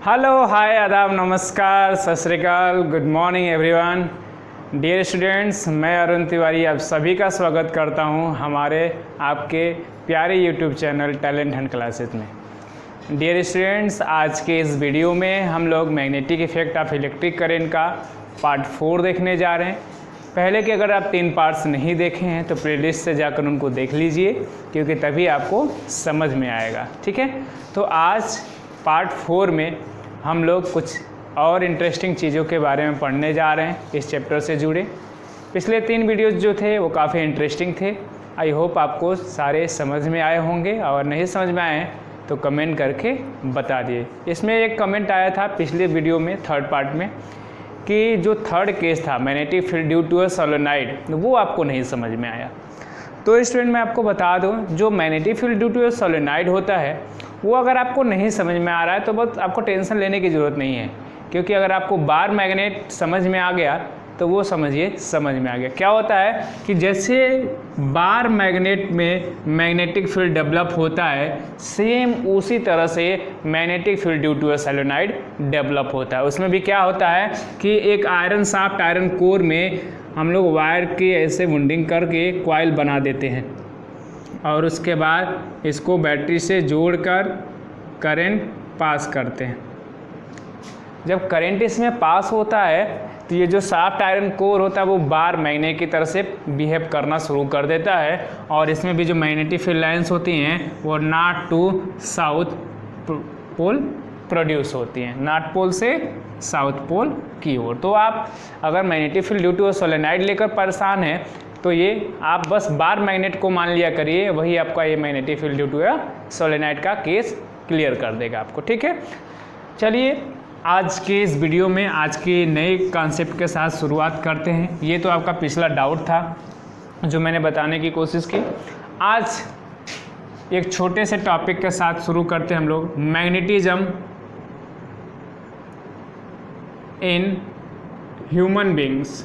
Hello, हाय, आदाब, नमस्कार, सत श्री अकाल, good morning everyone. Dear students, मैं अरुण तिवारी आप सभी का स्वागत करता हूं हमारे आपके प्यारे YouTube channel talent Hunt classes में। डियर स्टूडेंट्स, आज के इस वीडियो में हम लोग magnetic effect of electric current का पार्ट 4 देखने जा रहे हैं। पहले के अगर आप 3 पार्ट्स नहीं देखे हैं तो प्लेलिस्ट से जाकर उनको देख लीजिए, क्योंकि तभी आपको समझ में आएगा। ठीक है, तो आज पार्ट 4 में हम लोग कुछ और इंटरेस्टिंग चीज़ों के बारे में पढ़ने जा रहे हैं इस चैप्टर से जुड़े। पिछले 3 वीडियोस जो थे वो काफ़ी इंटरेस्टिंग थे। आई होप आपको सारे समझ में आए होंगे, और नहीं समझ में आए तो कमेंट करके बता दिए। इसमें एक कमेंट आया था पिछले वीडियो में, थर्ड पार्ट में, कि जो थर्ड केस था magnetic field due to a solenoid, वो आपको नहीं समझ में आया। तो स्टूडेंट मैं आपको बता दूं, जो magnetic field due to a solenoid होता है वो अगर आपको नहीं समझ में आ रहा है तो बस आपको टेंशन लेने की ज़रूरत नहीं है, क्योंकि अगर आपको बार मैग्नेट समझ में आ गया तो वो समझिए समझ में आ गया। क्या होता है कि जैसे बार मैग्नेट में मैग्नेटिक फील्ड डेवलप होता है, सेम उसी तरह से magnetic field due to a solenoid develop होता है। उसमें भी क्या होता है कि एक आयरन शाफ्ट, आयरन कोर में हम लोग वायर की ऐसे वुंडिंग करके कॉइल बना देते हैं, और उसके बाद इसको बैटरी से जोड़कर करंट पास करते हैं। जब करंट इसमें पास होता है तो ये जो शाफ्ट आयरन कोर होता है वो बार मैग्नेट की तरह से बिहेव करना शुरू कर देता है, और इसमें भी जो मैग्नेटिक फील्ड लाइंस होती हैं वो north to south pole produce होती हैं, नॉर्थ पोल से साउथ पोल की ओर। तो आप अगर magnetic field due to solenoid लेकर परेशान हैं तो ये आप बस बार मैग्नेट को मान लिया करिए, वही आपका ये magnetic field due to solenoid का केस क्लियर कर देगा आपको। ठीक है, चलिए आज के इस वीडियो में आज के नए कॉन्सेप्ट के साथ शुरुआत करते हैं। ये तो आपका पिछला डाउट था जो मैंने बताने की कोशिश की। आज एक छोटे से टॉपिक के साथ शुरू करते हैं हम लोग, मैग्नेटिज्म इन ह्यूमन बींग्स।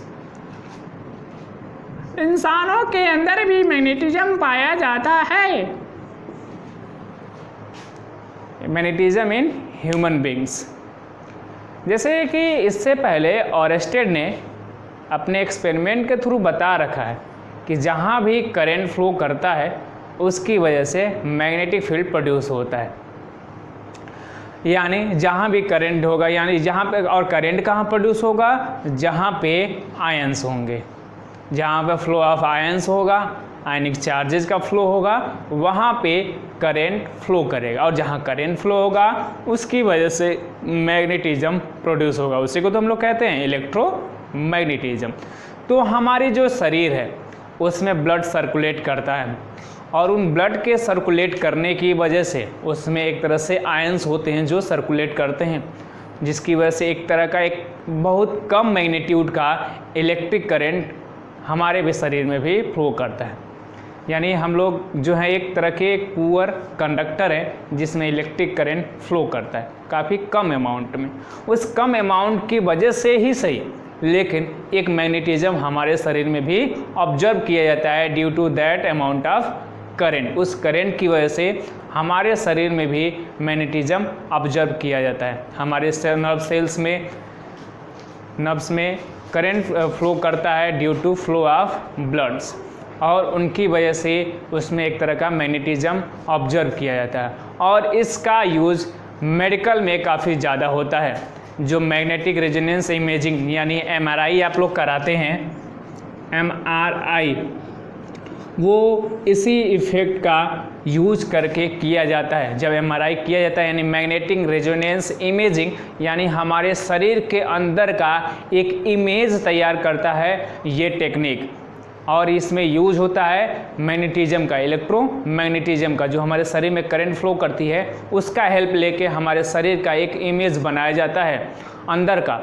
इंसानों के अंदर भी मैग्नेटिज्म पाया जाता है। मैग्नेटिज्म इन ह्यूमन बींग्स, जैसे कि इससे पहले ऑरेस्टेड ने अपने एक्सपेरिमेंट के थ्रू बता रखा है कि जहाँ भी करंट फ्लो करता है उसकी वजह से मैग्नेटिक फील्ड प्रोड्यूस होता है। यानी जहाँ भी करंट होगा, यानी जहाँ पे, और करंट कहाँ प्रोड्यूस होगा, जहाँ पे आयंस होंगे, जहाँ पे फ्लो ऑफ आयंस होगा, आयनिक चार्जेस का फ्लो होगा, वहाँ पे करंट फ्लो करेगा, और जहाँ करंट फ्लो होगा उसकी वजह से मैग्नेटिज्म प्रोड्यूस होगा। उसी को तो हम लोग कहते हैं इलेक्ट्रोमैग्नेटिज्म। तो हमारी जो शरीर है उसमें ब्लड सर्कुलेट करता है, और उन ब्लड के सर्कुलेट करने की वजह से उसमें एक तरह से आयंस होते हैं जो सर्कुलेट करते हैं, जिसकी वजह से एक तरह का एक बहुत कम मैग्नीट्यूड का इलेक्ट्रिक करंट हमारे भी शरीर में भी फ्लो करता है। यानी हम लोग जो है एक तरह के एक पुअर कंडक्टर है जिसमें इलेक्ट्रिक करंट फ्लो करता है काफ़ी कम अमाउंट में। उस कम अमाउंट की वजह से ही सही, लेकिन एक मैग्नेटिज्म हमारे शरीर में भी ऑब्जर्व किया जाता है due to that amount of current. उस करंट की वजह से हमारे शरीर में भी मैग्नेटिज्म ऑब्जर्व किया जाता है। हमारे नर्व सेल्स में, नर्व्स में करंट फ्लो करता है due to flow of bloods, और उनकी वजह से उसमें एक तरह का मैग्नेटिज्म ऑब्जर्व किया जाता है। और इसका यूज़ मेडिकल में काफ़ी ज़्यादा होता है। जो मैग्नेटिक रेजोनेंस इमेजिंग यानी MRI आप लोग कराते हैं, MRI, वो इसी इफेक्ट का यूज करके किया जाता है। जब MRI किया जाता है यानी मैग्नेटिक रेजोनेंस इमेजिंग, यानी हमारे शरीर के अंदर का एक इमेज तैयार करता है ये टेक्निक, और इसमें यूज होता है मैग्नेटिज्म का, इलेक्ट्रोमैग्नेटिज्म का। जो हमारे शरीर में करंट फ्लो करती है उसका हेल्प लेके हमारे शरीर का एक इमेज बनाया जाता है अंदर का,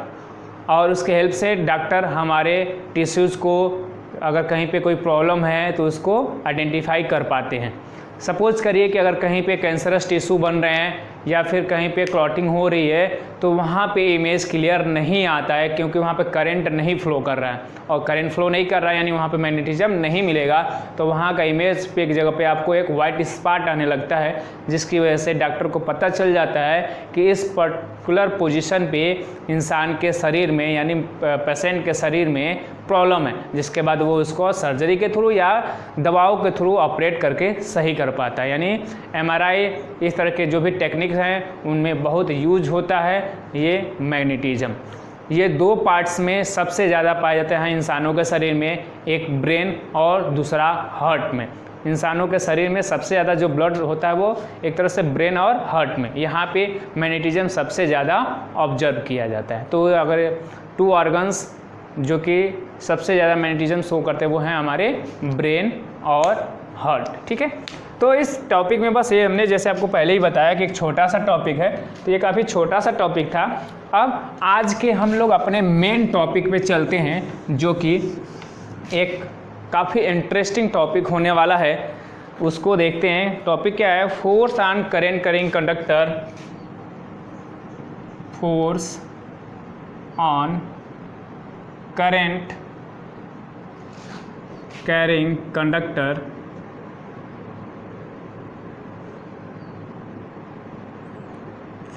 और उसके हेल्प से डॉक्टर हमारे टिश्यूज़ को, अगर कहीं पे कोई प्रॉब्लम है तो उसको आइडेंटिफाई कर पाते हैं। सपोज करिए कि अगर कहीं पे कैंसरस टिश्यू बन रहे हैं या फिर कहीं पे क्लॉटिंग हो रही है तो वहाँ पे इमेज क्लियर नहीं आता है, क्योंकि वहाँ पे करंट नहीं फ्लो कर रहा है, और करंट फ्लो नहीं कर रहा है यानी वहाँ पे मैग्नेटिज्म नहीं मिलेगा, तो वहाँ का इमेज पे एक जगह पे आपको एक वाइट स्पॉट आने लगता है, जिसकी वजह से डॉक्टर को पता चल जाता है कि इस पर्टिकुलर पोजीशन पे इंसान के शरीर में यानी पेशेंट के शरीर में प्रॉब्लम है, जिसके बाद वो उसको सर्जरी के थ्रू या दवाओं के थ्रू ऑपरेट करके सही कर पाता है। यानी एमआरआई इस तरह के जो भी टेक्निक्स हैं उनमें बहुत यूज होता है ये मैग्नेटिज्म। ये दो पार्ट्स में सबसे ज़्यादा पाए जाते हैं इंसानों के शरीर में, एक ब्रेन और दूसरा हार्ट में। इंसानों के शरीर में सबसे ज़्यादा जो ब्लड होता है वो एक तरह से ब्रेन और हार्ट में, यहाँ पे मैग्नेटिज्म सबसे ज़्यादा ऑब्जर्व किया जाता है। तो अगर 2 ऑर्गन्स जो कि सबसे ज़्यादा मैग्नेटिज्म शो करते हैं वो हैं हमारे ब्रेन और हार्ट, ठीक है। तो इस टॉपिक में बस ये हमने जैसे आपको पहले ही बताया कि एक छोटा सा टॉपिक है, तो ये काफ़ी छोटा सा टॉपिक था। अब आज के हम लोग अपने मेन टॉपिक पे चलते हैं, जो कि एक काफ़ी इंटरेस्टिंग टॉपिक होने वाला है, उसको देखते हैं। टॉपिक क्या है? Force on current carrying conductor, force on current carrying conductor,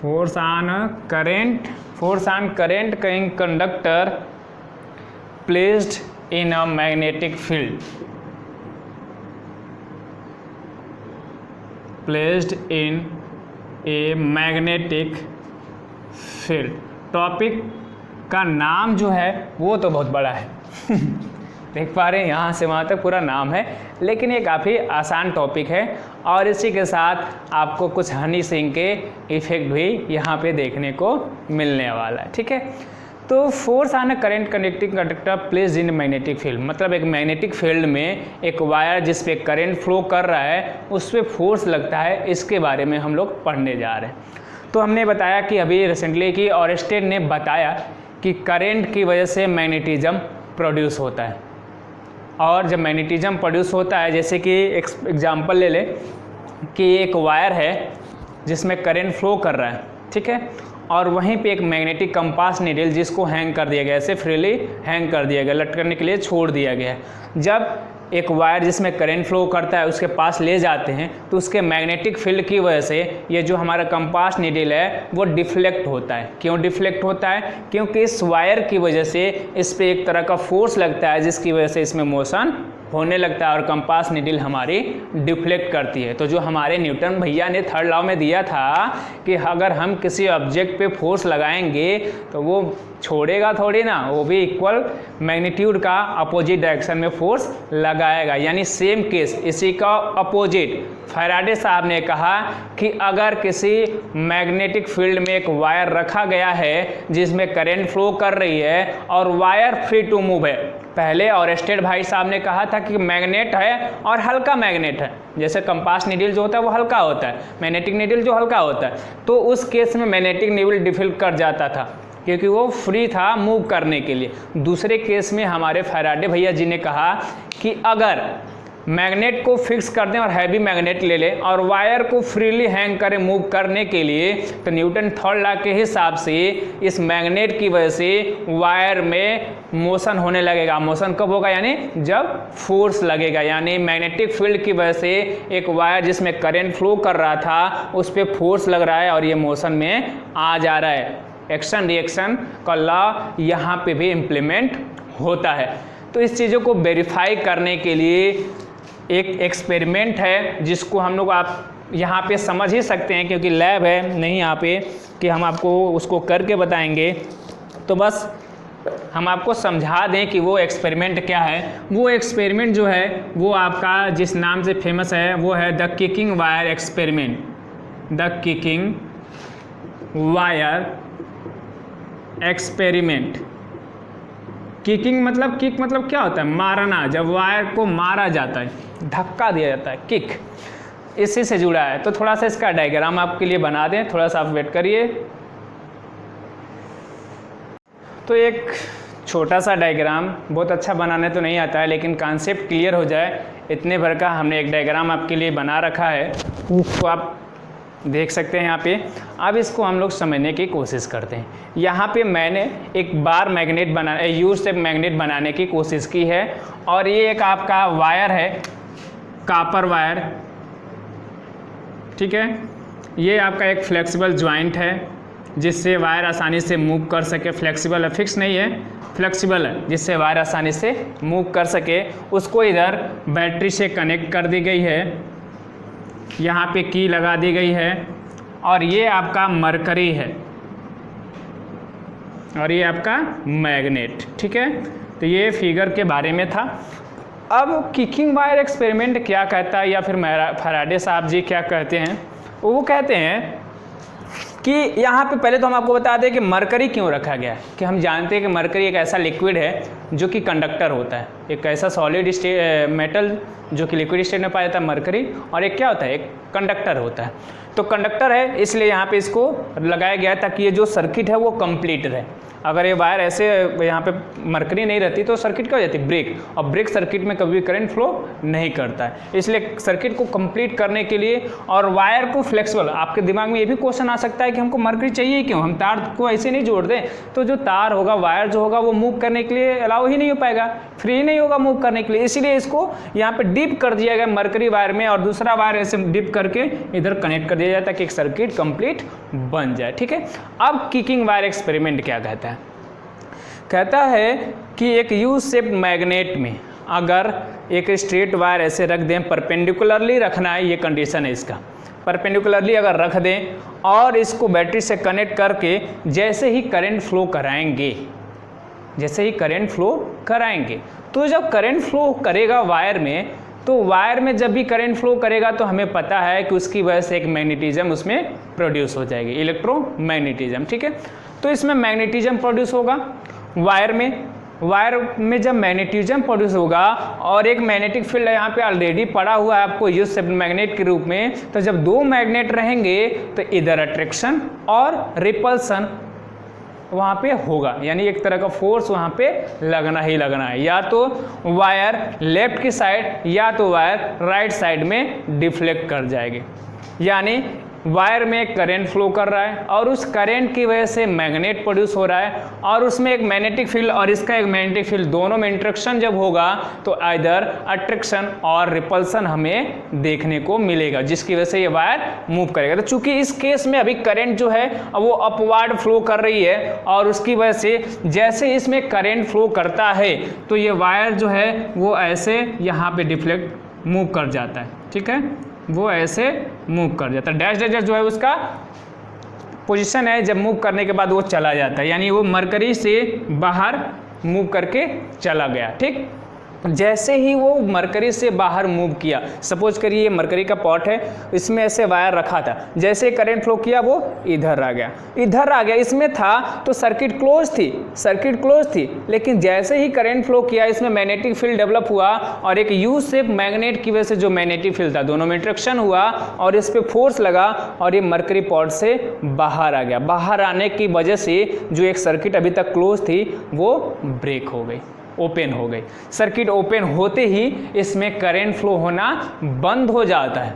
force on current carrying conductor placed in a magnetic field, placed in a magnetic field। Topic का नाम जो है वो तो बहुत बड़ा है देख पा रहे हैं यहाँ से वहाँ तक पूरा नाम है, लेकिन ये काफ़ी आसान टॉपिक है और इसी के साथ आपको कुछ हनी सिंह के इफेक्ट भी यहाँ पे देखने को मिलने वाला है, ठीक है। तो force on a current conducting conductor placed in magnetic field, मतलब एक मैग्नेटिक फील्ड में एक वायर जिस पे करंट फ्लो कर रहा है उस पर फोर्स लगता है, इसके बारे में हम लोग पढ़ने जा रहे हैं। तो हमने बताया कि अभी रिसेंटली कि ऑरेस्टेड ने बताया कि करंट की वजह से मैग्नेटिज्म प्रोड्यूस होता है, और जब मैग्नेटिज्म प्रोड्यूस होता है, जैसे कि एक एग्जांपल ले ले कि एक वायर है जिसमें करंट फ्लो कर रहा है, ठीक है, और वहीं पे एक मैग्नेटिक कंपास नीडल जिसको हैंग कर दिया गया, ऐसे फ्रीली हैंग कर दिया गया, लटकने के लिए छोड़ दिया गया है। जब एक वायर जिसमें करंट फ्लो करता है उसके पास ले जाते हैं तो उसके मैग्नेटिक फील्ड की वजह से ये जो हमारा कंपास नीडल है वो डिफ्लेक्ट होता है। क्यों डिफ्लेक्ट होता है? क्योंकि इस वायर की वजह से इस पर एक तरह का फोर्स लगता है जिसकी वजह से इसमें मोशन होने लगता है और कंपास नीडल हमारी डिफ्लेक्ट करती है। तो जो हमारे न्यूटन भैया ने थर्ड लॉ में दिया था कि अगर हम किसी ऑब्जेक्ट पे फोर्स लगाएंगे तो वो छोड़ेगा थोड़ी ना, वो भी इक्वल मैग्नीट्यूड का अपोजिट डायरेक्शन में फोर्स लगाएगा, यानी सेम केस इसी का अपोजिट। फैराडे साहब ने कहा कि अगर किसी मैग्नेटिक फील्ड में एक वायर रखा गया है जिसमें करंट फ्लो कर रही है और वायर फ्री टू मूव है, पहले ऑरेस्टेड भाई साहब ने कहा था कि मैग्नेट है और हल्का मैग्नेट है, जैसे कंपास नीडल जो होता है वो हल्का होता है, मैग्नेटिक नीडल जो हल्का होता है, तो उस केस में मैग्नेटिक नीडल डिफ्लेक्ट कर जाता था क्योंकि वो फ्री था मूव करने के लिए। दूसरे केस में हमारे फैराडे भैया जी ने कहा कि अगर मैग्नेट को फिक्स कर दें और हैवी मैग्नेट ले लें और वायर को फ्रीली हैंग करें मूव करने के लिए, तो न्यूटन थर्ड लॉ के हिसाब से इस मैग्नेट की वजह से वायर में मोशन होने लगेगा। मोशन कब होगा? यानी जब फोर्स लगेगा, यानी मैग्नेटिक फील्ड की वजह से एक वायर जिसमें करंट फ्लो कर रहा था उस पर फोर्स लग रहा है और ये मोशन में आ जा रहा है। एक्शन रिएक्शन का लॉ यहाँ पे भी इम्प्लीमेंट होता है। तो इस चीज़ों को वेरीफाई करने के लिए एक एक्सपेरिमेंट है जिसको हम लोग आप यहाँ पे समझ ही सकते हैं क्योंकि लैब है नहीं यहाँ पे कि हम आपको उसको करके बताएंगे, तो बस हम आपको समझा दें कि वो एक्सपेरिमेंट क्या है। वो एक्सपेरिमेंट जो है वो आपका जिस नाम से फेमस है वो है the kicking wire experiment. The kicking wire experiment. Kicking मतलब किक मतलब क्या होता है? मारना। जब वायर को मारा जाता है, धक्का दिया जाता है, किक, इसी से जुड़ा है। तो थोड़ा सा इसका डायग्राम आपके लिए बना दें, थोड़ा सा आप वेट करिए। तो एक छोटा सा डायग्राम, बहुत अच्छा बनाने तो नहीं आता है लेकिन कॉन्सेप्ट क्लियर हो जाए इतने भर का हमने एक डायग्राम आपके लिए बना रखा है। तो आप देख सकते हैं यहाँ पे। अब इसको हम लोग समझने की कोशिश करते हैं। यहाँ पे मैंने एक bar magnet U shape magnet बनाने की कोशिश की है, और ये एक आपका वायर है, कॉपर वायर, ठीक है। ये आपका एक फ्लेक्सिबल जॉइंट है जिससे वायर आसानी से मूव कर सके। फ्लेक्सिबल है, फिक्स नहीं है, फ्लेक्सिबल है, जिससे वायर आसानी से मूव कर सके। उसको इधर बैटरी से कनेक्ट कर दी गई है, यहाँ पे की लगा दी गई है, और ये आपका मरकरी है, और ये आपका मैग्नेट, ठीक है। तो ये फिगर के बारे में था। अब किकिंग वायर एक्सपेरिमेंट क्या कहता है, या फिर फैराडे साहब जी क्या कहते हैं, वो कहते हैं कि यहाँ पे पहले तो हम आपको बता दें कि मरकरी क्यों रखा गया है। कि हम जानते हैं कि मरकरी एक ऐसा लिक्विड है जो कि कंडक्टर होता है, एक ऐसा सॉलिड मेटल जो कि लिक्विड स्टेट में पाया जाता है मरकरी, और एक क्या होता है, एक कंडक्टर होता है। तो कंडक्टर है, इसलिए यहाँ पे इसको लगाया गया है ताकि ये जो सर्किट है वो कंप्लीट रहे। अगर ये वायर ऐसे यहाँ पे मरकरी नहीं रहती तो सर्किट क्या हो जाती, ब्रेक, और ब्रेक सर्किट में कभी भी करंट फ्लो नहीं करता है। इसलिए सर्किट को कंप्लीट करने के लिए और वायर को फ्लेक्सिबल, आपके दिमाग में ये भी क्वेश्चन आ सकता है कि हमको मरकरी चाहिए क्यों, हम तार को ऐसे नहीं जोड़ दें तो जो तार होगा, वायर जो होगा वो मूव करने के लिए अलाउ ही नहीं हो पाएगा, फ्री नहीं होगा मूव करने के लिए। इसीलिए इसको यहाँ पे डिप कर दिया गया मरकरी वायर में, और दूसरा वायर ऐसे डिप करके इधर कनेक्ट कर दिया जाता है कि एक सर्किट कंप्लीट बन जाए, ठीक है। अब किकिंग वायर एक्सपेरिमेंट क्या कहता है, कहता है कि एक यू शेप मैग्नेट में अगर एक स्ट्रेट वायर ऐसे रख दें, परपेंडिकुलरली रखना है, ये कंडीशन है इसका, परपेंडिकुलरली अगर रख दें और इसको बैटरी से कनेक्ट करके जैसे ही करंट फ्लो कराएंगे, जैसे ही करंट फ्लो कराएंगे, तो जब करंट फ्लो करेगा वायर में, तो वायर में जब भी करंट फ्लो करेगा तो हमें पता है कि उसकी वजह से एक मैग्नेटिज्म उसमें प्रोड्यूस हो जाएगी, इलेक्ट्रोमैग्नेटिज्म, ठीक है। तो इसमें मैग्नेटिज्म प्रोड्यूस होगा वायर में जब मैग्नेटिज्म प्रोड्यूस होगा, और एक मैग्नेटिक फील्ड यहाँ पे ऑलरेडी पड़ा हुआ है आपको यू शेप मैग्नेट के रूप में, तो जब दो मैग्नेट रहेंगे तो इधर अट्रैक्शन और रिपल्सन वहाँ पे होगा, यानी एक तरह का फोर्स वहाँ पे लगना ही लगना है, या तो वायर लेफ्ट की साइड या तो वायर राइट साइड में डिफ्लेक्ट कर जाएगी। यानी वायर में करंट फ्लो कर रहा है और उस करंट की वजह से मैग्नेट प्रोड्यूस हो रहा है, और उसमें एक मैग्नेटिक फील्ड और इसका एक मैग्नेटिक फील्ड दोनों में इंटरेक्शन जब होगा तो इधर अट्रैक्शन और रिपल्सन हमें देखने को मिलेगा, जिसकी वजह से ये वायर मूव करेगा। तो चूंकि इस केस में अभी करंट जो है वो अपवार्ड फ्लो कर रही है, और उसकी वजह से जैसे इसमें करंट फ्लो करता है तो ये वायर जो है वो ऐसे यहाँ पे डिफ्लेक्ट मूव कर जाता है, ठीक है, वो ऐसे मूव कर जाता है। डैश डैश जो है उसका पोजीशन है, जब मूव करने के बाद वो चला जाता है, यानी वो मरकरी से बाहर मूव करके चला गया, ठीक। जैसे ही वो मरकरी से बाहर मूव किया, सपोज करिए ये मरकरी का पॉट है, इसमें ऐसे वायर रखा था, जैसे करंट फ्लो किया वो इधर आ गया, इधर आ गया, इसमें था तो सर्किट क्लोज थी, लेकिन जैसे ही करंट फ्लो किया इसमें मैग्नेटिक फील्ड डेवलप हुआ, और एक यू शेप मैग्नेट की वजह से जो मैग्नेटिक फील्ड था दोनों में इंटरेक्शन हुआ और इस पर फोर्स लगा, और ये मरकरी पॉट से बाहर आ गया। बाहर आने की वजह से जो एक सर्किट अभी तक क्लोज थी वो ब्रेक हो गई, ओपन हो गई। सर्किट ओपन होते ही इसमें करंट फ्लो होना बंद हो जाता है।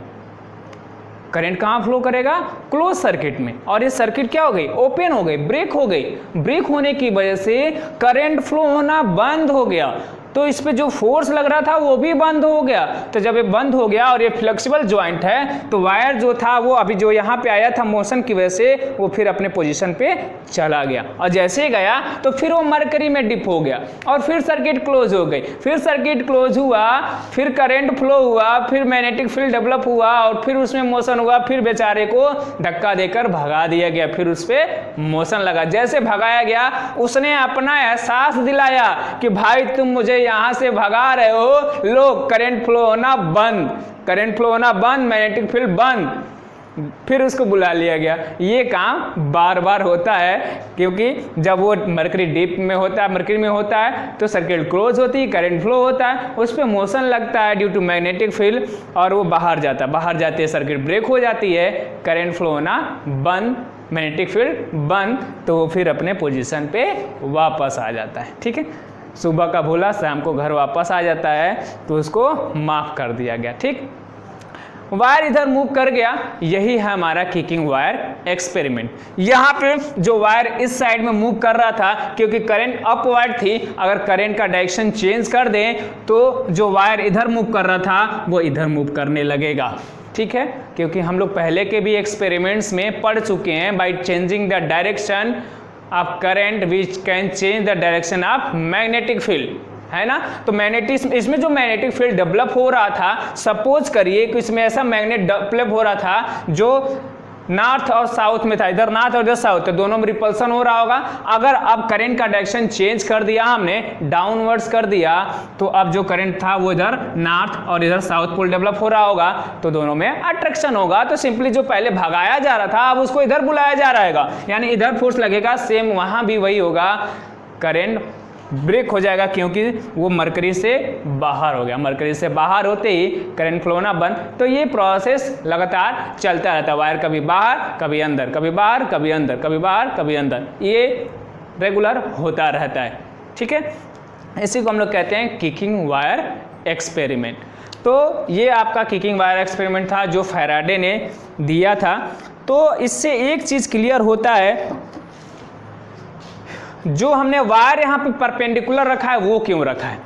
करंट कहाँ फ्लो करेगा, क्लोज सर्किट में, और ये सर्किट क्या हो गई, ओपन हो गई, ब्रेक हो गई। ब्रेक होने की वजह से करंट फ्लो होना बंद हो गया, तो इस पे जो फोर्स लग रहा था वो भी बंद हो गया। तो जब ये बंद हो गया और ये फ्लेक्सिबल जॉइंट है, तो वायर जो था वो अभी जो यहाँ पे आया था मोशन की वजह से वो फिर अपने पोजीशन पे चला गया, और जैसे ही गया तो फिर वो मरकरी में डिप हो गया, और फिर सर्किट क्लोज हो गई। फिर सर्किट क्लोज हुआ, फिर करंट फ्लो हुआ, फिर मैग्नेटिक फील्ड डेवलप हुआ, और फिर उसमें मोशन हुआ, फिर बेचारे को धक्का देकर भगा दिया गया, फिर उस पर मोशन लगा। जैसे भगाया गया उसने अपना एहसास दिलाया कि भाई तुम मुझे यहाँ से भगा रहे हो, लो करंट फ्लो होना बंद, मैग्नेटिक फील्ड बंद। फिर उसको बुला लिया गया। ये काम बार बार होता है, क्योंकि जब वो मरकरी डीप में होता है, मरकरी में होता है, तो सर्किट क्लोज होती है, करंट फ्लो होता है, उस पर मोशन लगता है ड्यू टू मैग्नेटिक फील्ड, और वो बाहर जाता है, बाहर जाते ही सर्किट ब्रेक हो जाती है, करंट फ्लो होना बंद, मैग्नेटिक फील्ड बंद, तो वो फिर अपने पोजीशन पे वापस आ जाता है। ठीक है, सुबह का भूला शाम को घर वापस आ जाता है, तो उसको माफ़ कर दिया गया। ठीक, वायर इधर मूव कर गया, यही है हमारा किकिंग वायर एक्सपेरिमेंट। यहाँ पे जो वायर इस साइड में मूव कर रहा था, क्योंकि करंट अपवर्ड थी, अगर करंट का डायरेक्शन चेंज कर दें तो जो वायर इधर मूव कर रहा था वो इधर मूव करने लगेगा। ठीक है, क्योंकि हम लोग पहले के भी एक्सपेरिमेंट्स में पढ़ चुके हैं, by changing the direction of current which can change the direction of magnetic field, है ना। तो मैग्नेटिक, इसमें जो मैग्नेटिक फील्ड डेवलप हो रहा था, सपोज करिए कि इसमें ऐसा मैग्नेट डेवलप हो रहा था जो नॉर्थ और साउथ में था, इधर नॉर्थ और इधर साउथ, तो दोनों में रिपल्सन हो रहा होगा। अगर अब करंट का डायरेक्शन चेंज कर दिया हमने, डाउनवर्ड्स कर दिया, तो अब जो करंट था वो इधर नॉर्थ और इधर साउथ पोल डेवलप हो रहा होगा, तो दोनों में अट्रैक्शन होगा। तो सिंपली जो पहले भगाया जा रहा था अब उसको इधर बुलाया जा रहेगा, यानी इधर फोर्स लगेगा, सेम वहां भी वही होगा, करंट ब्रेक हो जाएगा क्योंकि वो मरकरी से बाहर हो गया। मरकरी से बाहर होते ही करंट फ्लो होना बंद। तो ये प्रोसेस लगातार चलता रहता है, वायर कभी बाहर कभी अंदर, कभी बाहर कभी अंदर, कभी बाहर कभी अंदर, ये रेगुलर होता रहता है। ठीक है, इसी को हम लोग कहते हैं किकिंग वायर एक्सपेरिमेंट। तो ये आपका किकिंग वायर एक्सपेरिमेंट था जो फैराडे ने दिया था। तो इससे एक चीज़ क्लियर होता है, जो हमने वायर यहाँ पे परपेंडिकुलर रखा है वो क्यों रखा है,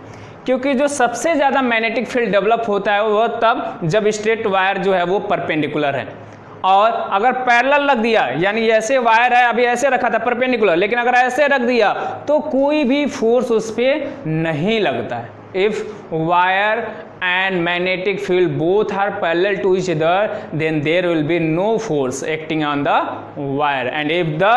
क्योंकि जो सबसे ज़्यादा मैग्नेटिक फील्ड डेवलप होता है वो तब जब स्ट्रेट वायर जो है वो परपेंडिकुलर है, और अगर पैरेलल रख दिया, यानी ऐसे वायर है, अभी ऐसे रखा था परपेंडिकुलर, लेकिन अगर ऐसे रख दिया तो कोई भी फोर्स उस पर नहीं लगता है। If wire and magnetic field both are parallel to each other, then there will be no force acting on the wire. And if the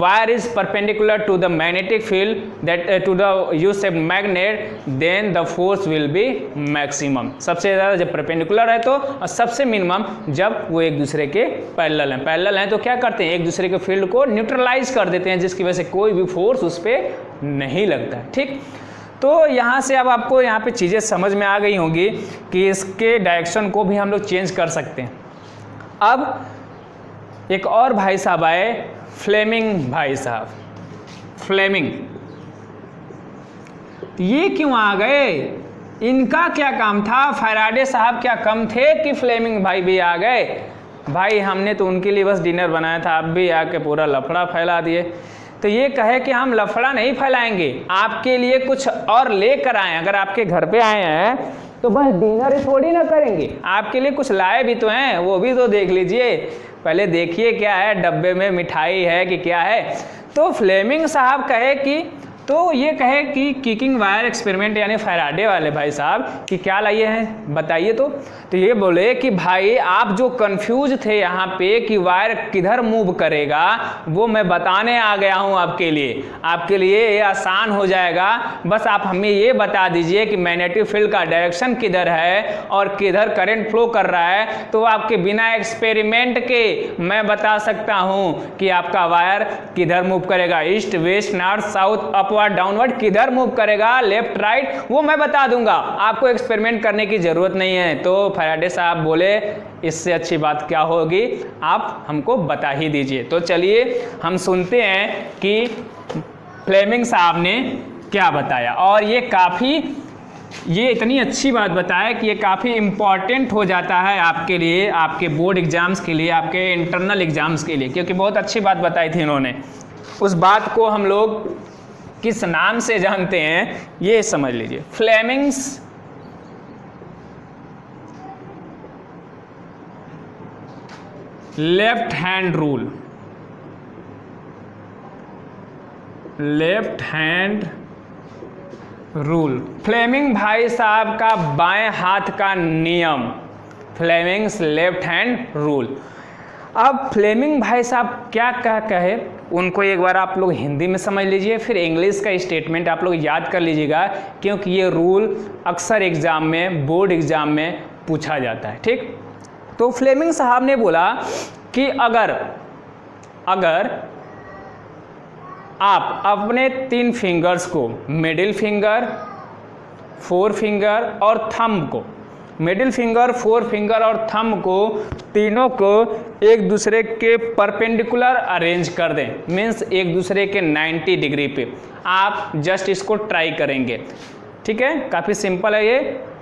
wire is perpendicular to the magnetic field, that to the U-shaped magnet, then the force will be maximum. सबसे ज़्यादा जब perpendicular है तो, और सबसे minimum जब वो एक दूसरे के पैरेलल हैं। पैरेलल हैं तो क्या करते हैं, एक दूसरे के फील्ड को न्यूट्रलाइज कर देते हैं, जिसकी वजह से कोई भी फोर्स उस पर नहीं लगता है। ठीक, तो यहाँ से अब आपको यहाँ पे चीज़ें समझ में आ गई होंगी कि इसके डायरेक्शन को भी हम लोग चेंज कर सकते हैं। अब एक और भाई साहब आए, फ्लेमिंग भाई साहब। फ्लेमिंग ये क्यों आ गए, इनका क्या काम था, फैराडे साहब क्या कम थे कि फ्लेमिंग भाई भी आ गए। भाई हमने तो उनके लिए बस डिनर बनाया था, आप भी आके पूरा लफड़ा फैला दिए। तो ये कहे कि हम लफड़ा नहीं फैलाएंगे, आपके लिए कुछ और लेकर आए। अगर आपके घर पे आए हैं तो बस डिनर ही थोड़ी ना करेंगे, आपके लिए कुछ लाए भी तो हैं, वो भी तो देख लीजिए। पहले देखिए क्या है डब्बे में, मिठाई है कि क्या है। तो फ्लेमिंग साहब कहे कि, तो ये कहे कि किकिंग वायर एक्सपेरिमेंट यानी फैराडे वाले भाई साहब कि क्या लाइए हैं बताइए। तो ये बोले कि भाई आप जो कंफ्यूज थे यहाँ पे कि वायर किधर मूव करेगा, वो मैं बताने आ गया हूँ आपके लिए ये आसान हो जाएगा। बस आप हमें ये बता दीजिए कि मैग्नेटिक फील्ड का डायरेक्शन किधर है और किधर करंट फ्लो कर रहा है, तो आपके बिना एक्सपेरिमेंट के मैं बता सकता हूँ कि आपका वायर किधर मूव करेगा, east west north south upward downward, किधर मूव करेगा लेफ्ट राइट, वो मैं बता दूंगा, आपको एक्सपेरिमेंट करने की जरूरत नहीं है। तो फैराडे साहब बोले इससे अच्छी बात क्या होगी, आप हमको बता ही दीजिए। तो चलिए हम सुनते हैं कि फ्लेमिंग साहब ने क्या बताया। और ये इतनी अच्छी बात बताया कि ये काफ़ी इम्पॉर्टेंट हो जाता है आपके लिए, आपके बोर्ड एग्जाम्स के लिए, आपके इंटरनल एग्जाम्स के लिए, क्योंकि बहुत अच्छी बात बताई थी इन्होंने। उस बात को हम लोग किस नाम से जानते हैं ये समझ लीजिए, Fleming's left hand rule. Left hand rule, Fleming भाई साहब का बाएं हाथ का नियम, फ्लेमिंग्स लेफ्ट हैंड रूल। अब फ्लेमिंग भाई साहब क्या कहे उनको एक बार आप लोग हिंदी में समझ लीजिए, फिर इंग्लिश का स्टेटमेंट आप लोग याद कर लीजिएगा, क्योंकि ये रूल अक्सर एग्जाम में, बोर्ड एग्जाम में पूछा जाता है। ठीक, तो फ्लेमिंग साहब ने बोला कि अगर आप अपने 3 फिंगर्स को, मिडिल फिंगर, 4 फिंगर और थंब को, मिडिल फिंगर, 4 फिंगर और थंब को, तीनों को एक दूसरे के परपेंडिकुलर अरेंज कर दें, मीन्स एक दूसरे के 90 डिग्री पे। आप जस्ट इसको ट्राई करेंगे, ठीक है, काफ़ी सिंपल है ये।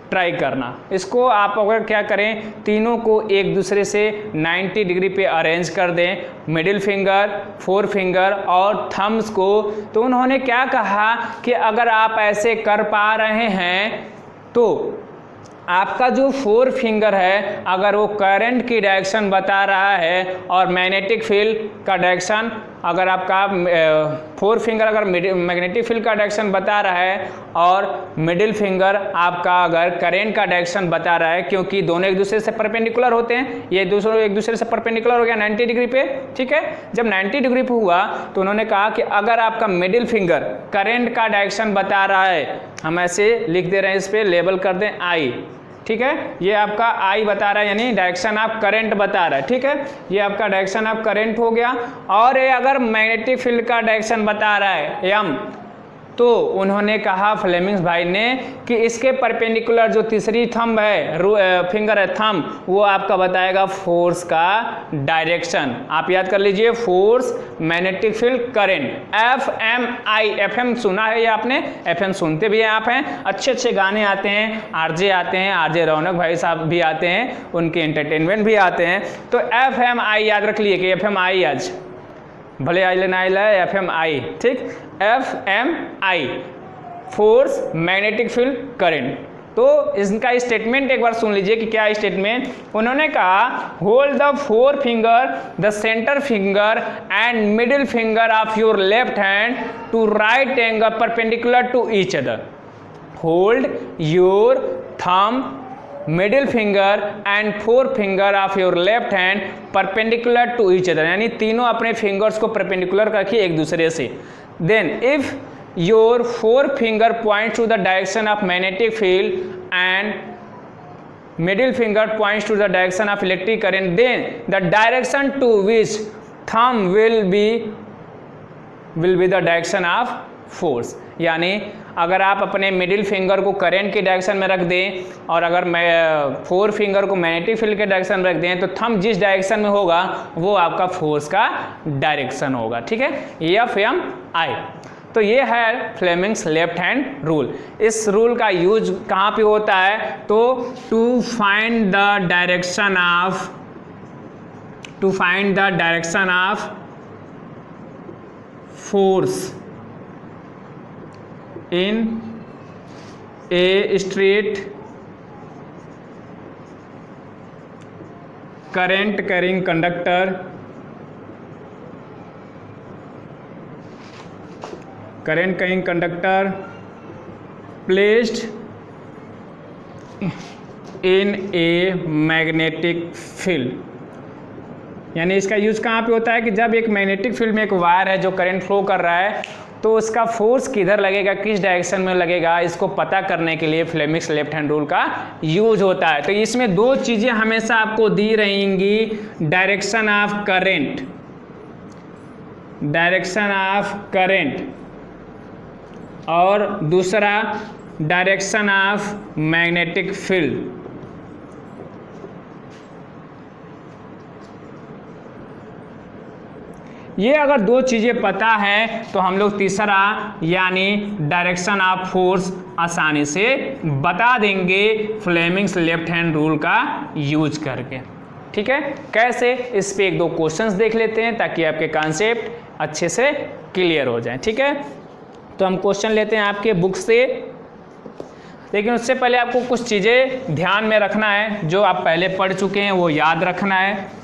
ट्राई करना। इसको आप अगर क्या करें, तीनों को एक दूसरे से 90 डिग्री पे अरेंज कर दें, मिडिल फिंगर, फोर फिंगर और थम्स को। तो उन्होंने क्या कहा कि अगर आप ऐसे कर पा रहे हैं तो आपका जो फोर फिंगर है अगर वो करंट की डायरेक्शन बता रहा है और मैग्नेटिक फील्ड का डायरेक्शन, अगर आपका फोर फिंगर अगर मैग्नेटिक फील्ड का डायरेक्शन बता रहा है और मिडिल फिंगर आपका अगर करंट का डायरेक्शन बता रहा है, क्योंकि दोनों एक दूसरे से परपेंडिकुलर होते हैं, ये एक दूसरे से परपेंडिकुलर हो गया 90 डिग्री पे, ठीक है। जब 90 डिग्री पे हुआ तो उन्होंने कहा कि अगर आपका मिडिल फिंगर करंट का डायरेक्शन बता रहा है, हम ऐसे लिख दे रहे हैं, इस पर लेबल कर दें आई, ठीक है, ये आपका आई बता रहा है यानी डायरेक्शन ऑफ करंट बता रहा है, ठीक है, ये आपका डायरेक्शन ऑफ करंट हो गया। और ये अगर मैग्नेटिक फील्ड का डायरेक्शन बता रहा है एम, तो उन्होंने कहा फ्लेमिंग्स भाई ने कि इसके परपेंडिकुलर जो तीसरी थंब है, फिंगर है थंब, वो आपका बताएगा फोर्स का डायरेक्शन। आप याद कर लीजिए, force, magnetic field, current, F M I. F M सुना है या आपने, एफ एम सुनते भी आप हैं, अच्छे अच्छे गाने आते हैं, आरजे आते हैं, आरजे रौनक भाई साहब भी आते हैं, उनके एंटरटेनमेंट भी आते हैं। तो एफ एम आई याद रख लिए कि एफ एम आई, आज भले आई लेना आई लाए, एफ एम आई, ठीक, एफ एम आई, फोर्स, मैग्नेटिक फील्ड, करंट। तो इनका स्टेटमेंट एक बार सुन लीजिए कि क्या स्टेटमेंट उन्होंने कहा, hold the forefinger, the centre finger and middle finger of your left hand to right angle perpendicular to each other. Hold your thumb, middle finger and forefinger of your left hand perpendicular to each other, यानी तीनों अपने fingers को perpendicular रखिए एक दूसरे से। Then if your forefinger point to the direction of magnetic field and middle finger points to the direction of electric current, then the direction to which thumb will be the direction of force. यानी अगर आप अपने middle finger को current के direction में रख दें और अगर फोर फिंगर को मैग्नेटिक फील्ड के डायरेक्शन में रख दें, तो थंब जिस डायरेक्शन में होगा वो आपका फोर्स का डायरेक्शन होगा, ठीक है, एफ एम आई। तो ये है फ्लेमिंग्स लेफ्ट हैंड रूल। इस रूल का यूज कहाँ पे होता है, तो to find the direction of force in a straight current carrying conductor placed in a magnetic field। यानी इसका यूज कहाँ पे होता है कि जब एक मैग्नेटिक फील्ड में एक वायर है जो करंट फ्लो कर रहा है, तो उसका फोर्स किधर लगेगा, किस डायरेक्शन में लगेगा, इसको पता करने के लिए फ्लेमिंग्स लेफ्ट हैंड रूल का यूज होता है। तो इसमें दो चीजें हमेशा आपको दी रहेंगी, डायरेक्शन ऑफ करंट और दूसरा डायरेक्शन ऑफ मैग्नेटिक फील्ड। ये अगर दो चीजें पता है तो हम लोग तीसरा यानी डायरेक्शन ऑफ फोर्स आसानी से बता देंगे फ्लेमिंग्स लेफ्ट हैंड रूल का यूज करके, ठीक है। कैसे, इस पे एक दो क्वेश्चंस देख लेते हैं ताकि आपके कॉन्सेप्ट अच्छे से क्लियर हो जाए, ठीक है। तो हम क्वेश्चन लेते हैं आपके बुक से, लेकिन उससे पहले आपको कुछ चीजें ध्यान में रखना है, जो आप पहले पढ़ चुके हैं वो याद रखना है।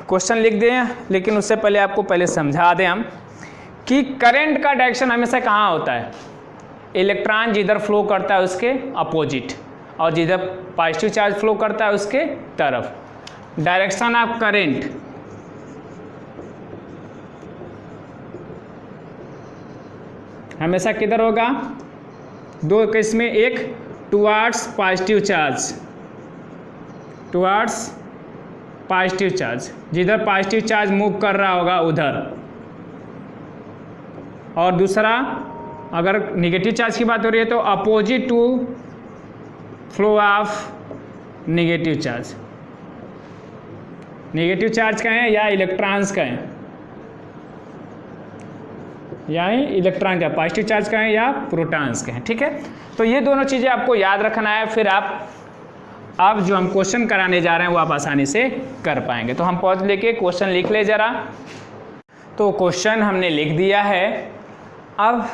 क्वेश्चन लिख दें, लेकिन उससे पहले आपको पहले समझा दें हम कि करंट का डायरेक्शन हमेशा कहाँ होता है, इलेक्ट्रॉन जिधर फ्लो करता है उसके अपोजिट और जिधर पॉजिटिव चार्ज फ्लो करता है उसके तरफ। डायरेक्शन ऑफ करंट हमेशा किधर होगा, दो केस में, एक टुवार्ड्स पॉजिटिव चार्ज, जिधर पॉजिटिव चार्ज मूव कर रहा होगा उधर, और दूसरा अगर निगेटिव चार्ज की बात हो रही है तो opposite to flow of negative charge. Negative charge का है या इलेक्ट्रॉन्स का है, यानी इलेक्ट्रॉन का पॉजिटिव चार्ज का है या प्रोटॉन्स के हैं, ठीक है। तो ये दोनों चीज़ें आपको याद रखना है, फिर आप अब जो हम क्वेश्चन कराने जा रहे हैं वो आप आसानी से कर पाएंगे। तो हम पॉज लेके क्वेश्चन लिख ले जरा। तो क्वेश्चन हमने लिख दिया है। अब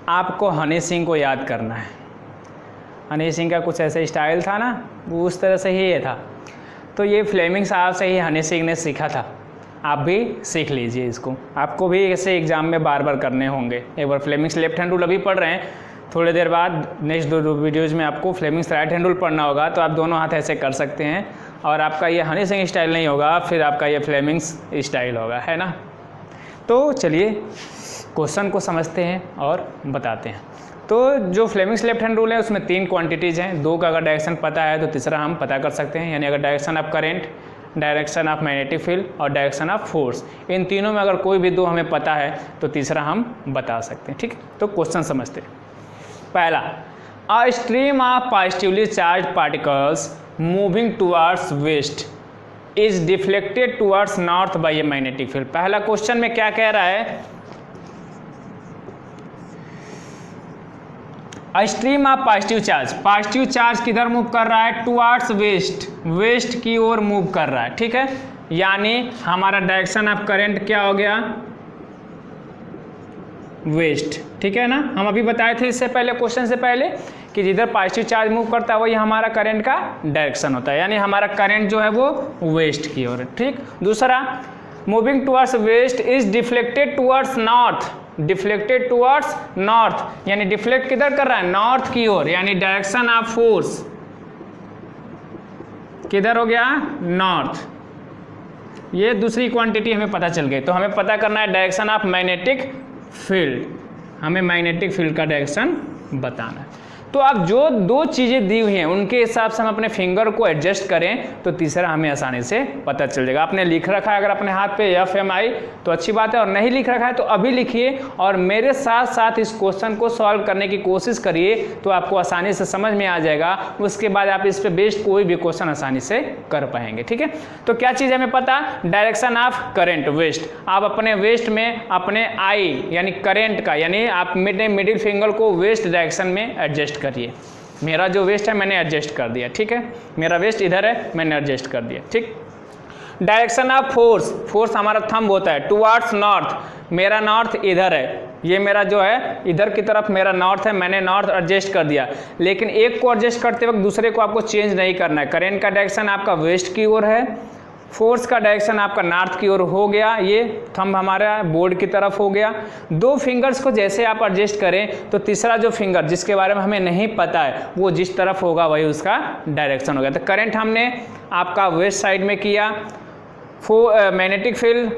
आपको हनी सिंह को याद करना है। हनी सिंह का कुछ ऐसा स्टाइल था ना, वो उस तरह से ही ये था। तो ये फ्लेमिंग साहब से ही हनी सिंह ने सीखा था। आप भी सीख लीजिए इसको, आपको भी ऐसे एग्जाम में बार बार करने होंगे। एक बार फ्लेमिंग्स लेफ्ट हैंड रूल अभी पढ़ रहे हैं, थोड़ी देर बाद नेक्स्ट दो वीडियोज़ में आपको फ्लेमिंग्स राइट हैंड रूल पढ़ना होगा। तो आप दोनों हाथ ऐसे कर सकते हैं और आपका ये हनी सिंह स्टाइल नहीं होगा, फिर आपका ये फ्लेमिंग्स स्टाइल होगा, है ना। तो चलिए क्वेश्चन को समझते हैं और बताते हैं। तो जो फ्लेमिंग्स लेफ्ट हैंड रूल है उसमें 3 क्वांटिटीज़ हैं। 2 का अगर डायरेक्शन पता है तो तीसरा हम पता कर सकते हैं, यानी अगर direction of current, direction of magnetic field और डायरेक्शन ऑफ फोर्स, इन तीनों में अगर कोई भी 2 हमें पता है तो तीसरा हम बता सकते हैं, ठीक है। तो क्वेश्चन समझते हैं। पहला, a stream of positively charge particles moving towards waste is deflected towards north bye a magnetic field. पहला क्वेश्चन में क्या कह रहा है, स्ट्रीम ऑफ पॉजिटिव चार्ज किधर मूव कर रहा है, टुवर्ड्स वेस्ट, वेस्ट की ओर मूव कर रहा है, ठीक है। यानी हमारा डायरेक्शन ऑफ करंट क्या हो गया, वेस्ट, ठीक है ना। हम अभी बताए थे इससे पहले, क्वेश्चन से पहले, कि जिधर पॉजिटिव चार्ज मूव करता है वही हमारा करंट का डायरेक्शन होता है, यानी हमारा करंट जो है वो वेस्ट की ओर है, ठीक। दूसरा, moving towards waste is deflected towards north, deflected towards north, यानी डिफ्लेक्ट किधर कर रहा है, नॉर्थ की ओर, यानी डायरेक्शन ऑफ फोर्स किधर हो गया, नॉर्थ। ये दूसरी क्वांटिटी हमें पता चल गई। तो हमें पता करना है डायरेक्शन ऑफ मैग्नेटिक फील्ड, हमें मैग्नेटिक फील्ड का डायरेक्शन बताना है। तो अब जो 2 चीज़ें दी हुई हैं उनके हिसाब से हम अपने फिंगर को एडजस्ट करें तो तीसरा हमें आसानी से पता चल जाएगा। आपने लिख रखा है अगर अपने हाथ पे FMI तो अच्छी बात है, और नहीं लिख रखा है तो अभी लिखिए और मेरे साथ साथ इस क्वेश्चन को सॉल्व करने की कोशिश करिए, तो आपको आसानी से समझ में आ जाएगा। उसके बाद आप इस पर बेस्ड कोई भी क्वेश्चन आसानी से कर पाएंगे, ठीक है। तो क्या चीज़ हमें पता, डायरेक्शन ऑफ करंट वेस्ट, आप अपने वेस्ट में अपने आई यानी करंट का, यानी आप मिडिल फिंगर को वेस्ट डायरेक्शन में एडजस्ट करिए। मेरा जो वेस्ट है मैंने एडजस्ट कर दिया, ठीक है, मेरा वेस्ट इधर है, मैंने एडजस्ट कर दिया, ठीक। डायरेक्शन ऑफ फोर्स, फोर्स हमारा थंब होता है, टुवर्ड्स नॉर्थ, मेरा नॉर्थ इधर है, ये मेरा जो है इधर की तरफ मेरा नॉर्थ है, मैंने नॉर्थ एडजस्ट कर दिया। लेकिन एक को एडजस्ट करते वक्त दूसरे को आपको चेंज नहीं करना है। करंट का डायरेक्शन आपका वेस्ट की ओर है, फोर्स का डायरेक्शन आपका नॉर्थ की ओर हो गया, ये थंब हमारा बोर्ड की तरफ हो गया। 2 फिंगर्स को जैसे आप एडजस्ट करें तो तीसरा जो फिंगर जिसके बारे में हमें नहीं पता है वो जिस तरफ होगा वही उसका डायरेक्शन हो गया। तो करंट हमने आपका वेस्ट साइड में किया, मैग्नेटिक फील्ड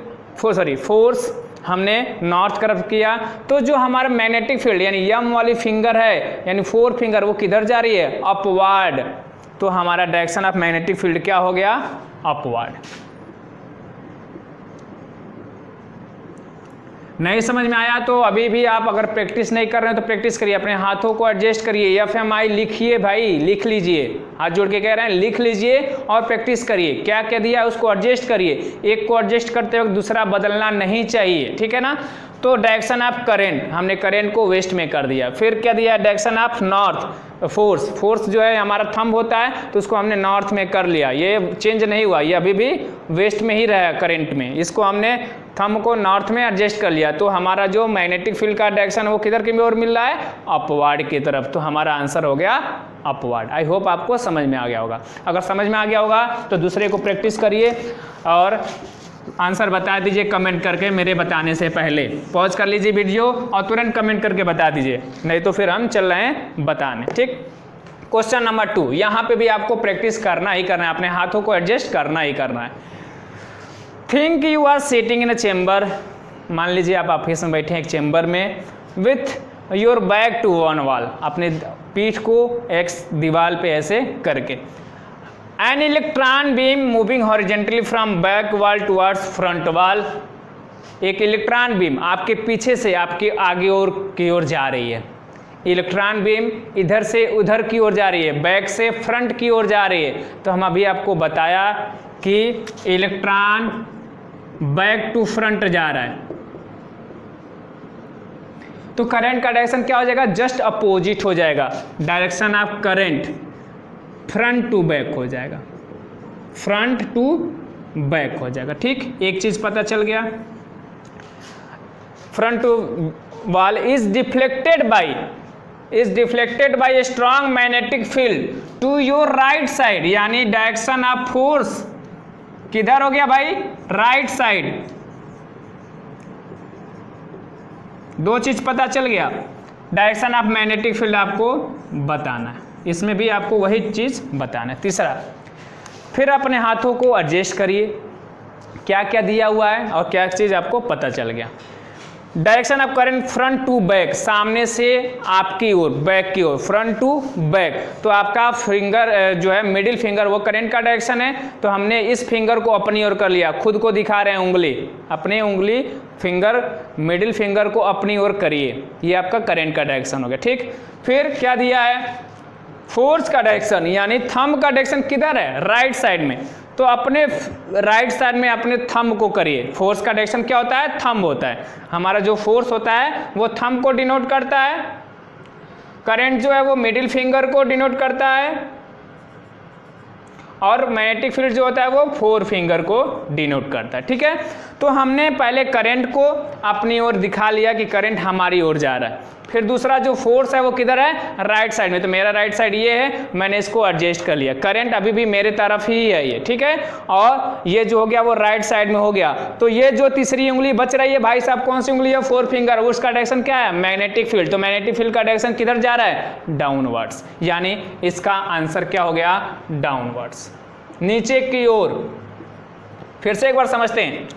फोर्स हमने नॉर्थ तरफ किया। तो जो हमारा मैग्नेटिक फील्ड यानी यम वाली फिंगर है, यानी 4 फिंगर, वो किधर जा रही है, अपवार्ड। तो हमारा डायरेक्शन ऑफ मैग्नेटिक फील्ड क्या हो गया, अपवार्ड। नहीं समझ में आया तो अभी भी आप अगर प्रैक्टिस नहीं कर रहे हैं तो प्रैक्टिस करिए, अपने हाथों को एडजस्ट करिए, FMI लिखिए भाई, लिख लीजिए, हाथ जोड़ के कह रहे हैं लिख लीजिए और प्रैक्टिस करिए। क्या क्या दिया है उसको एडजस्ट करिए, एक को एडजस्ट करते वक्त दूसरा बदलना नहीं चाहिए, ठीक है ना। तो डायरेक्शन ऑफ करंट, हमने करंट को वेस्ट में कर दिया। फिर क्या दिया, डायरेक्शन ऑफ नॉर्थ, फोर्स जो है हमारा थंब होता है तो उसको हमने नॉर्थ में कर लिया, ये चेंज नहीं हुआ, ये अभी भी वेस्ट में ही रहा करंट में, इसको हमने थंब को नॉर्थ में एडजस्ट कर लिया। तो हमारा जो मैग्नेटिक फील्ड का डायरेक्शन है वो किधर की ओर मिल रहा है, अपवार्ड की तरफ। तो हमारा आंसर हो गया अपवार्ड। आई होप आपको समझ में आ गया होगा। अगर समझ में आ गया होगा तो दूसरे को प्रैक्टिस करिए और आंसर बता दीजिए कमेंट करके, मेरे बताने से पहले पॉज कर लीजिए वीडियो और तुरंत कमेंट करके बता दीजिए, नहीं तो फिर हम चल रहे हैं बताने, ठीक। क्वेश्चन नंबर 2, यहाँ पे भी आपको प्रैक्टिस करना ही करना है, अपने हाथों को एडजस्ट करना ही करना है। Think you are sitting in a chamber, मान लीजिए आप ऑफिस में बैठे हैं एक चेम्बर में, with your back to one wall, अपने पीठ को एक दीवार पे ऐसे करके। An electron beam moving horizontally from back wall towards front wall, एक इलेक्ट्रॉन बीम आपके पीछे से आपके आगे और की ओर जा रही है। इलेक्ट्रॉन बीम इधर से उधर की ओर जा रही है, बैक से फ्रंट की ओर जा रही है। तो हम अभी आपको बताया कि इलेक्ट्रॉन बैक टू फ्रंट जा रहा है, तो करंट का डायरेक्शन क्या हो जाएगा, जस्ट अपोजिट हो जाएगा। Direction of current front to back हो जाएगा, फ्रंट टू बैक हो जाएगा। ठीक, एक चीज पता चल गया। Front to wall is deflected by a strong magnetic field to your right side, यानी डायरेक्शन ऑफ फोर्स किधर हो गया भाई, राइट साइड। दो चीज पता चल गया, डायरेक्शन ऑफ मैग्नेटिक फील्ड आपको बताना है, इसमें भी आपको वही चीज बताना है। तीसरा, फिर अपने हाथों को एडजस्ट करिए, क्या क्या दिया हुआ है और क्या चीज आपको पता चल गया। Direction of current front to back, सामने से आपकी ओर, बैक की ओर, फ्रंट टू बैक। तो आपका फिंगर जो है मिडिल फिंगर वो करंट का डायरेक्शन है, तो हमने इस फिंगर को अपनी ओर कर लिया, खुद को दिखा रहे हैं उंगली, अपने उंगली फिंगर मिडिल फिंगर को अपनी ओर करिए, ये आपका करंट का डायरेक्शन हो गया। ठीक, फिर क्या दिया है, फोर्स का डायरेक्शन, यानी थंब का डायरेक्शन किधर है, राइट साइड में। तो अपने राइट साइड में अपने थंब को करिए। फोर्स का डायरेक्शन क्या होता है, थंब होता है। हमारा जो फोर्स होता है वो थंब को डिनोट करता है, करंट जो है वो मिडिल फिंगर को डिनोट करता है, और मैग्नेटिक फील्ड जो होता है वो फोर फिंगर को डिनोट करता है। ठीक है, तो हमने पहले करंट को अपनी ओर दिखा लिया कि करंट हमारी ओर जा रहा है। फिर दूसरा जो फोर्स है वो किधर है, राइट साइड में। तो मेरा राइट साइड ये है, मैंने इसको एडजस्ट कर लिया, करंट अभी भी मेरे तरफ ही है ये। ठीक है, और ये जो हो गया वो राइट साइड में हो गया। तो ये जो तीसरी उंगली बच रही है भाई साहब, कौन सी उंगली है, फोर फिंगर, उसका डायरेक्शन क्या है, मैग्नेटिक फील्ड। तो मैग्नेटिक फील्ड का डायरेक्शन किधर जा रहा है, डाउनवर्ड्स, यानी इसका आंसर क्या हो गया, डाउनवर्ड्स, नीचे की ओर। फिर से एक बार समझते हैं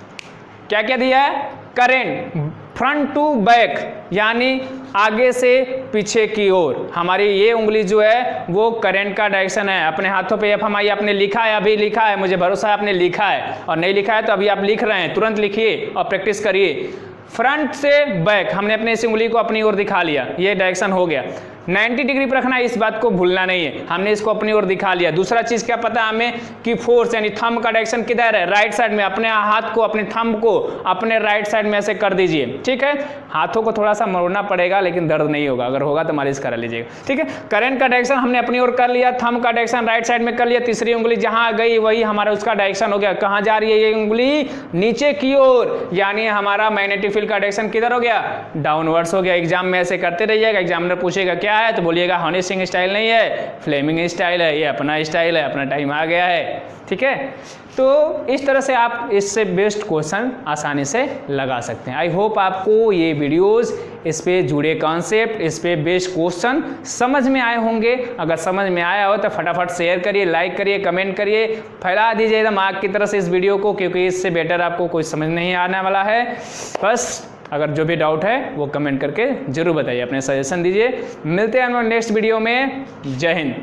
क्या क्या दिया है, करंट फ्रंट टू बैक, यानी आगे से पीछे की ओर। हमारी ये उंगली जो है वो करंट का डायरेक्शन है। अपने हाथों पे FMI आपने लिखा है, अभी लिखा है, मुझे भरोसा है आपने लिखा है, और नहीं लिखा है तो अभी आप लिख रहे हैं, तुरंत लिखिए और प्रैक्टिस करिए। फ्रंट से बैक, हमने अपने इस उंगली को अपनी ओर दिखा लिया, ये डायरेक्शन हो गया। 90 डिग्री पर रखना है, इस बात को भूलना नहीं है, हमने इसको अपनी ओर दिखा लिया। दूसरा चीज क्या पता है हमें कि फोर्स यानी थंब का डायरेक्शन किधर है, राइट साइड में। अपने हाथ को, अपने थंब को अपने राइट साइड में ऐसे कर दीजिए। ठीक है, हाथों को थोड़ा सा मोड़ना पड़ेगा लेकिन दर्द नहीं होगा, अगर होगा तो मालिश करा लीजिएगा। ठीक है, करंट का डायरेक्शन हमने अपनी ओर कर लिया, थंब का डायरेक्शन राइट साइड में कर लिया। तीसरी उंगली जहां गई वही हमारा उसका डायरेक्शन हो गया। कहां जा रही है ये उंगली, नीचे की ओर, यानी हमारा मैग्नेटिक फील्ड का डायरेक्शन किधर हो गया, डाउनवर्ड्स हो गया। एग्जाम में ऐसे करते रहिएगा, एग्जामिनर पूछेगा क्या है तो बोलिएगा हनी सिंह स्टाइल नहीं है, फ्लेमिंग स्टाइल है, ये अपना स्टाइल है, अपना टाइम आ गया है। ठीक है, तो इस तरह से आप इससे बेस्ट क्वेश्चन आसानी से लगा सकते हैं। आई होप आपको ये वीडियोस, इस पे जुड़े कॉन्सेप्ट, इस पे बेस्ट क्वेश्चन समझ में आए होंगे। अगर समझ में आया हो तो फटाफट शेयर करिए, लाइक करिए, कमेंट करिए, फैला दीजिए एकदम आग की तरह से इस वीडियो को, क्योंकि इससे बेटर आपको कोई समझ नहीं आने वाला है। बस अगर जो भी डाउट है वो कमेंट करके जरूर बताइए, अपने सजेशन दीजिए। मिलते हैं हम नेक्स्ट वीडियो में। जय हिंद।